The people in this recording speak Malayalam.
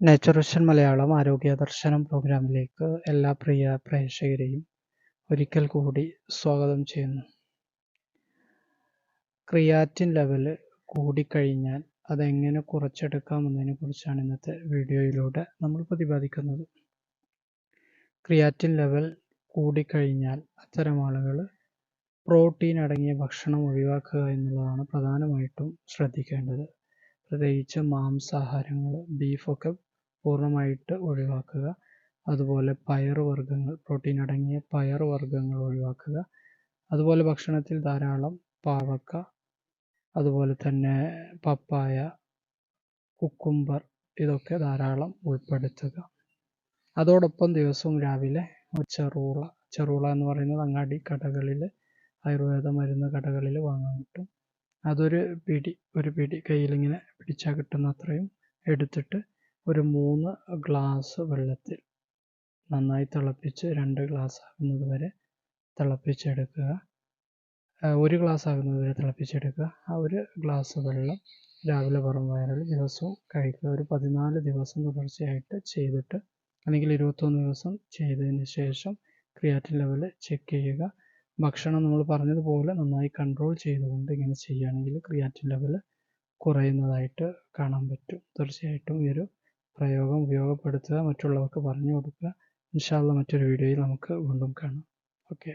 നേച്ചർ മലയാളം ആരോഗ്യ ദർശനം പ്രോഗ്രാമിലേക്ക് എല്ലാ പ്രിയ പ്രേക്ഷകരെയും ഒരിക്കൽ കൂടി സ്വാഗതം ചെയ്യുന്നു. ക്രിയാറ്റിൻ ലെവല് കൂടിക്കഴിഞ്ഞാൽ അതെങ്ങനെ കുറച്ചെടുക്കാമെന്നതിനെ കുറിച്ചാണ് ഇന്നത്തെ വീഡിയോയിലൂടെ നമ്മൾ പ്രതിപാദിക്കുന്നത്. ക്രിയാറ്റിൻ ലെവൽ കൂടിക്കഴിഞ്ഞാൽ അത്തരം ആളുകൾ പ്രോട്ടീൻ അടങ്ങിയ ഭക്ഷണം ഒഴിവാക്കുക എന്നുള്ളതാണ് പ്രധാനമായിട്ടും ശ്രദ്ധിക്കേണ്ടത്. പ്രത്യേകിച്ച് മാംസാഹാരങ്ങൾ, ബീഫൊക്കെ പൂർണ്ണമായിട്ട് ഒഴിവാക്കുക. അതുപോലെ പയറുവർഗ്ഗങ്ങൾ, പ്രോട്ടീൻ അടങ്ങിയ പയറുവർഗ്ഗങ്ങൾ ഒഴിവാക്കുക. അതുപോലെ ഭക്ഷണത്തിൽ ധാരാളം പാവക്ക, അതുപോലെ തന്നെ പപ്പായ, കുക്കുംബർ ഇതൊക്കെ ധാരാളം ഉൾപ്പെടുത്തുക. അതോടൊപ്പം ദിവസവും രാവിലെ ചെറുള എന്ന് പറയുന്നത് അങ്ങാടി കടകളിൽ, ആയുർവേദ മരുന്ന് കടകളിൽ വാങ്ങാൻ കിട്ടും. അതൊരു പിടി കയ്യിലിങ്ങനെ പിടിച്ചാൽ കിട്ടുന്ന അത്രയും എടുത്തിട്ട് ഒരു 3 ഗ്ലാസ് വെള്ളത്തിൽ നന്നായി തിളപ്പിച്ച് 2 ഗ്ലാസ് ആകുന്നത് വരെ തിളപ്പിച്ചെടുക്കുക. 1 ഗ്ലാസ് ആകുന്നത് വരെ തിളപ്പിച്ചെടുക്കുക. ആ 1 ഗ്ലാസ് വെള്ളം രാവിലെ വെറും വയറിൽ ദിവസവും കഴിക്കുക. ഒരു 14 ദിവസം തുടർച്ചയായിട്ട് ചെയ്തിട്ട്, അല്ലെങ്കിൽ 21 ദിവസം ചെയ്തതിന് ശേഷം ക്രിയാറ്റിൻ ലെവൽ ചെക്ക് ചെയ്യുക. ഭക്ഷണം നമ്മൾ പറഞ്ഞതുപോലെ നന്നായി കൺട്രോൾ ചെയ്തുകൊണ്ട് ഇങ്ങനെ ചെയ്യുകയാണെങ്കിൽ ക്രിയാറ്റിൻ ലെവൽ കുറയുന്നതായിട്ട് കാണാൻ പറ്റും. തീർച്ചയായിട്ടും ഈ ഒരു പ്രയോഗം ഉപയോഗപ്പെടുത്തുക, മറ്റുള്ളവർക്ക് പറഞ്ഞു കൊടുക്കുക. ഇൻഷാ അല്ലാഹ് മറ്റൊരു വീഡിയോയിൽ നമുക്ക് വീണ്ടും കാണാം. ഓക്കെ.